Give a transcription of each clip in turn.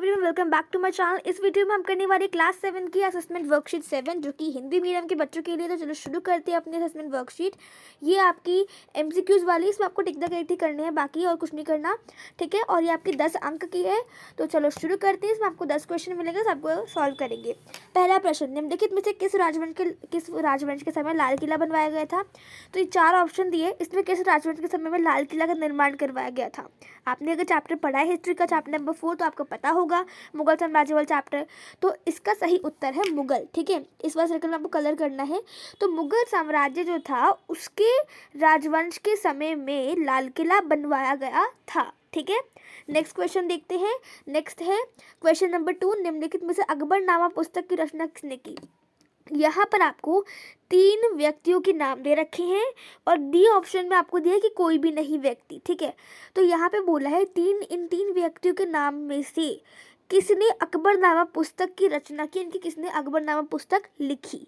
Everyone, welcome back to my channel. इस video में हम करने वाले क्लास 7 की असेसमेंट वर्कशीट 7 जो कि हिंदी मीडियम के बच्चों के लिए। तो चलो शुरू करते हैं अपनी असेसमेंट वर्कशीट। ये आपकी एमसीक्यूज वाली, इसमें आपको टिक द क्रिएटिव करने हैं, बाकी और कुछ नहीं करना, ठीक है। और ये आपकी 10 अंक की है। तो चलो शुरू करते हैं। इसमें आपको 10 क्वेश्चन मिलेंगे, सबको सॉल्व करेंगे। पहला प्रश्न, निम्नलिखित में से किस राजवंश के समय लाल किला बनवाया गया था? तो ये 4 ऑप्शन दिए, इसमें किस राजवंश के समय में लाल किला का निर्माण करवाया गया था? आपने अगर चैप्टर पढ़ा है हिस्ट्री का, चैप्टर नंबर 4, तो आपको पता होगा, मुगल साम्राज्य वाला चैप्टर। तो इसका सही उत्तर है मुगल, ठीक है। इस बार सर्कल में आपको कलर करना है। तो मुगल साम्राज्य जो था उसके राजवंश के समय में लाल किला बनवाया गया था, ठीक है। नेक्स्ट क्वेश्चन देखते हैं। नेक्स्ट है क्वेश्चन नंबर 2, निम्नलिखित में से अकबरनामा पुस्तक की रचना किसने की? यहाँ पर आपको 3 व्यक्तियों के नाम दे रखे हैं और डी ऑप्शन में आपको दिया है कि कोई भी नहीं व्यक्ति, ठीक है। तो यहाँ पे बोला है इन तीन व्यक्तियों के नाम में से किसने अकबरनामा पुस्तक की रचना की, इनकी किसने अकबरनामा पुस्तक लिखी?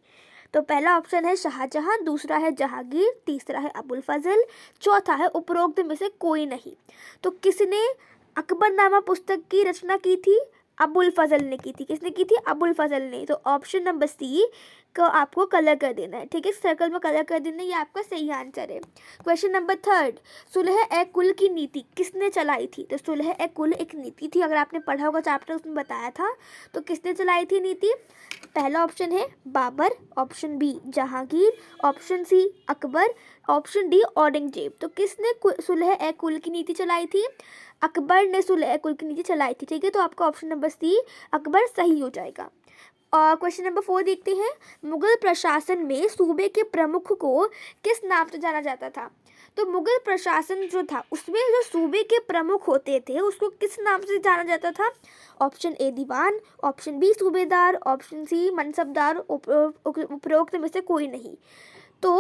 तो पहला ऑप्शन है शाहजहां, दूसरा है जहांगीर, तीसरा है अबुल फजल, चौथा है उपरोक्त में से कोई नहीं। तो किसने अकबरनामा पुस्तक की रचना की थी? अबुल फजल ने की थी। किसने की थी? अबुल फजल ने। तो ऑप्शन नंबर सी को आपको कलर कर देना है, ठीक है। सर्कल में कलर कर देना है, ये आपका सही आंसर है। क्वेश्चन नंबर 3, सुलह ए कुल की नीति किसने चलाई थी? तो सुलह ए कुल एक नीति थी, अगर आपने पढ़ा होगा चैप्टर उसमें बताया था। तो किसने चलाई थी नीति? पहला ऑप्शन है Babur, option B Jahangir, option C Akbar, option D Aurangzeb. तो किसने सुलह ए कुल की नीति चलाई थी? अकबर ने सुलह ए कुल की नीति चलाई थी, ठीक है। तो आपका ऑप्शन नंबर सी अकबर सही हो जाएगा। और क्वेश्चन नंबर 4 देखते हैं। मुगल प्रशासन में सूबे के प्रमुख को किस नाम से जाना जाता था? तो मुगल प्रशासन जो था उसमें जो सूबे के प्रमुख होते थे उसको किस नाम से जाना जाता था? ऑप्शन ए दीवान, ऑप्शन बी सूबेदार, ऑप्शन सी मनसबदार, उपरोक्त में से कोई नहीं। तो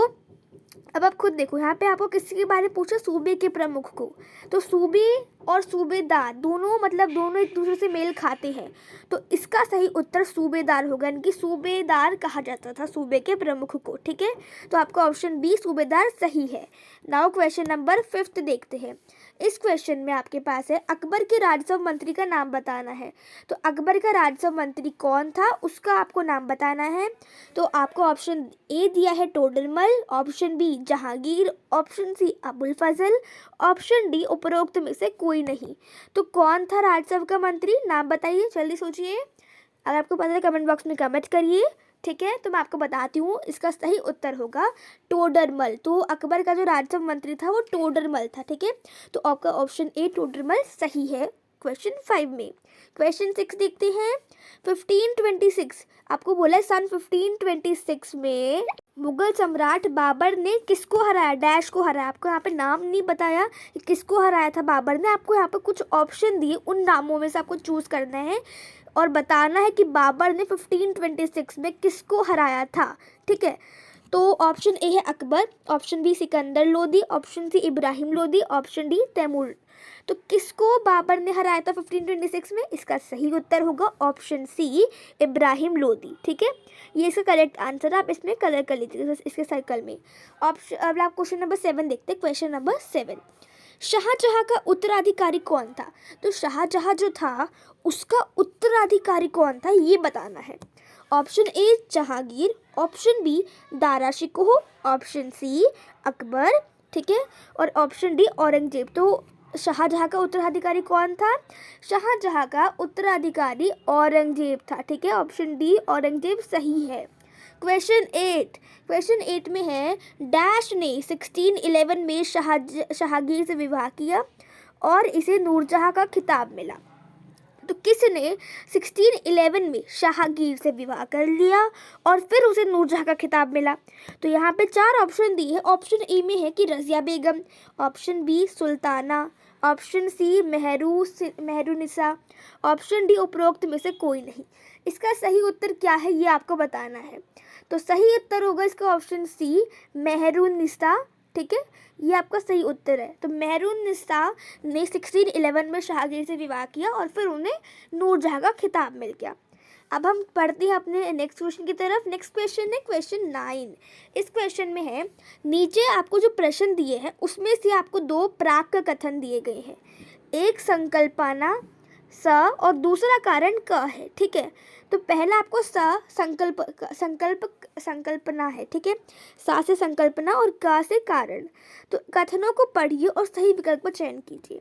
अब आप खुद देखो, यहाँ पे आपको किसी के बारे में पूछा, सूबे के प्रमुख को। तो सूबे और सूबेदार दोनों मतलब दोनों एक दूसरे से मेल खाते हैं। तो इसका सही उत्तर सूबेदार होगा, यानी कि सूबेदार कहा जाता था सूबे के प्रमुख को, ठीक है। तो आपका ऑप्शन बी सूबेदार सही है। नाउ क्वेश्चन नंबर 5 देखते हैं। इस क्वेश्चन में आपके पास है अकबर के राजस्व मंत्री का नाम बताना है। तो अकबर का राजस्व मंत्री कौन था उसका आपको नाम बताना है। तो आपको ऑप्शन ए दिया है Todarmal, option B Jahangir, option C Abul Fazal, option D उपरोक्त में से कोई नहीं। तो कौन था राजस्व का मंत्री? नाम बताइए, जल्दी सोचिए। अगर आपको पता है कमेंट बॉक्स में कमेंट करिए, ठीक है। तो मैं आपको बताती हूँ, इसका सही उत्तर होगा टोडरमल। तो अकबर का जो राजस्व मंत्री था वो टोडरमल था, ठीक है। तो आपका ऑप्शन ए टोडरमल सही है क्वेश्चन 5 में। क्वेश्चन 6 देखते हैं। 1526 आपको बोला है सन 1526 में मुगल सम्राट बाबर ने किसको हराया? डैश को हराया। आपको यहाँ पे नाम नहीं बताया किसको हराया था बाबर ने, आपको यहाँ पे कुछ ऑप्शन दिए, उन नामों में से आपको चूज करना है और बताना है कि बाबर ने 1526 में किसको हराया था, ठीक है। तो ऑप्शन ए है Akbar, option B Sikandar Lodi, option C Ibrahim Lodi, option D Timur. तो किसको बाबर ने हराया था 1526 में? इसका सही उत्तर होगा ऑप्शन सी इब्राहिम लोदी, ठीक है। ये इसका करेक्ट आंसर है, आप इसमें कलर कर लीजिएगा इसके सर्कल में। ऑप्शन अब आप क्वेश्चन नंबर 7 देखते हैं। क्वेश्चन नंबर 7, शाहजहां का उत्तराधिकारी कौन था? तो शाहजहां जो था उसका उत्तराधिकारी कौन था ये बताना है। Option A Jahangir, option B Dara Shikoh, option C Akbar, ठीक है, और ऑप्शन डी औरंगजेब। तो शाहजहां का उत्तराधिकारी कौन था? शाहजहां का उत्तराधिकारी औरंगजेब था, ठीक है। ऑप्शन डी औरंगजेब सही है। क्वेश्चन 8 में है डैश ने 1611 में जहांगीर से विवाह किया और इसे नूरजहां का खिताब मिला। तो किसने 1611 में जहांगीर से विवाह कर लिया और फिर उसे नूरजहां का खिताब मिला? तो यहाँ पे 4 ऑप्शन दिए हैं। ऑप्शन ए में है कि Razia Begum, option B Sultana, option C Mehrunisa, option D उपरोक्त में से कोई नहीं। इसका सही उत्तर क्या है ये आपको बताना है। तो सही उत्तर होगा इसका ऑप्शन सी मेहरुनिसा, ठीक है। ये आपका सही उत्तर है। तो मेहरुनिसा ने 1611 में जहांगीर से विवाह किया और फिर उन्हें नूरजहां का खिताब मिल गया। अब हम पढ़ते हैं अपने नेक्स्ट क्वेश्चन की तरफ। नेक्स्ट क्वेश्चन है क्वेश्चन 9। इस क्वेश्चन में है नीचे आपको जो प्रश्न दिए हैं उसमें से आपको 2 प्राक कथन दिए गए हैं। एक संकल्पना स और दूसरा कारण क है, ठीक है। तो पहला आपको संकल्पना है, ठीक है। सा से संकल्पना और क से कारण। तो कथनों को पढ़िए और सही विकल्प का चयन कीजिए।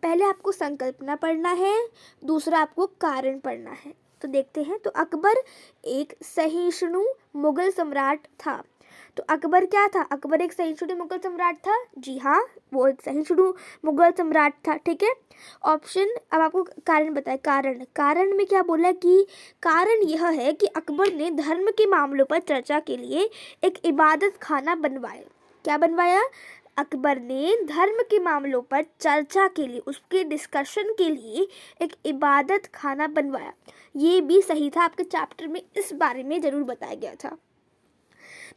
पहले आपको संकल्पना पढ़ना है, दूसरा आपको कारण पढ़ना है। तो देखते हैं। तो अकबर एक सहिष्णु मुगल सम्राट था। तो अकबर क्या था? अकबर एक सहिष्णु मुगल सम्राट था। जी हाँ, वो एक सहिष्णु मुगल सम्राट था, ठीक है। ऑप्शन, अब आपको कारण बताए। कारण में क्या बोला कि कारण यह है कि अकबर ने धर्म के मामलों पर चर्चा के लिए एक इबादत खाना बनवाया। क्या बनवाया? अकबर ने धर्म के मामलों पर चर्चा के लिए, उसके डिस्कशन के लिए एक इबादत खाना बनवाया। ये भी सही था, आपके चैप्टर में इस बारे में ज़रूर बताया गया था।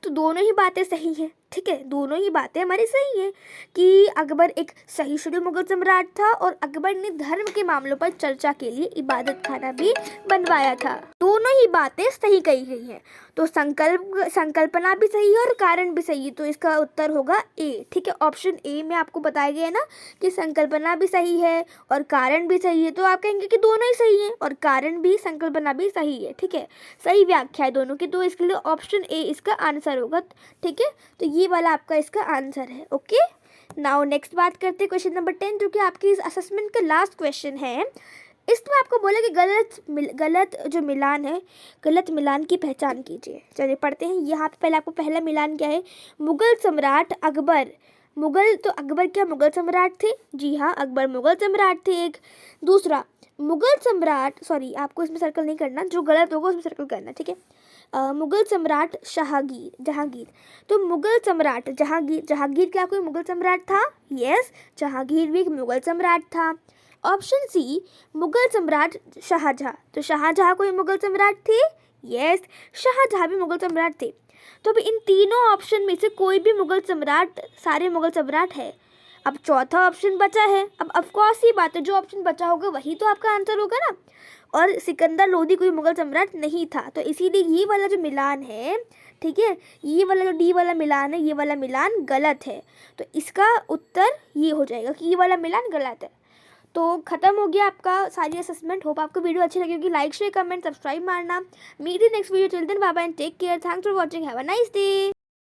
तो दोनों ही बातें सही हैं, ठीक है। दोनों ही बातें हमारी सही हैं कि अकबर एक सहिष्णु मुगल सम्राट था और अकबर ने धर्म के मामलों पर चर्चा के लिए इबादत खाना भी बनवाया था। दोनों ही बातें सही कही गई हैं। तो संकल्पना भी सही है और कारण भी सही है। तो इसका उत्तर होगा ए, ठीक है। ऑप्शन ए में आपको बताया गया है ना कि संकल्पना भी सही है और कारण भी सही है। तो आप कहेंगे कि दोनों ही सही है और कारण भी संकल्पना भी सही है, ठीक है। सही व्याख्या है दोनों की। तो इसके लिए ऑप्शन ए इसका आंसर होगा, ठीक है। तो ये वाला आपका इसका आंसर है। ओके, नाउ नेक्स्ट बात करते हैं क्वेश्चन नंबर 10, जो कि आपकी इस असेसमेंट का लास्ट क्वेश्चन है। इसमें आपको बोला कि गलत जो मिलान है, गलत मिलान की पहचान कीजिए। चलिए पढ़ते हैं। यहाँ पे पहले आपको पहला मिलान क्या है? मुगल सम्राट अकबर। मुगल, तो अकबर क्या मुगल सम्राट थे? जी हाँ, अकबर मुगल सम्राट थे एक। दूसरा, मुगल सम्राट, सॉरी आपको इसमें सर्कल नहीं करना, जो गलत होगा उसमें सर्कल करना, ठीक है। मुगल सम्राट जहांगीर। तो मुगल सम्राट जहांगीर क्या कोई मुगल सम्राट था? यस, जहांगीर भी एक मुगल सम्राट था। ऑप्शन सी, मुगल सम्राट शाहजहां। तो शाहजहां कोई मुगल सम्राट थे? यस, शाहजहां भी मुगल सम्राट थे। तो अब इन तीनों ऑप्शन में से कोई भी मुगल सम्राट, सारे मुगल सम्राट है। अब चौथा ऑप्शन बचा है। अब ऑफकोर्स ही बात है, जो ऑप्शन बचा होगा वही तो आपका आंसर होगा ना। और सिकंदर लोदी कोई मुगल सम्राट नहीं था। तो इसीलिए ये वाला जो मिलान है, ठीक है, ये वाला जो डी वाला मिलान है, ये वाला मिलान गलत है। तो इसका उत्तर ये हो जाएगा कि ये वाला मिलान गलत है। तो खत्म हो गया आपका सारी असेसमेंट। होप आपको वीडियो अच्छी लगी होगी। लाइक शेयर कमेंट सब्सक्राइब मारना। Meet in next video. Till then bye bye and take care. Thanks for watching. Have a nice day.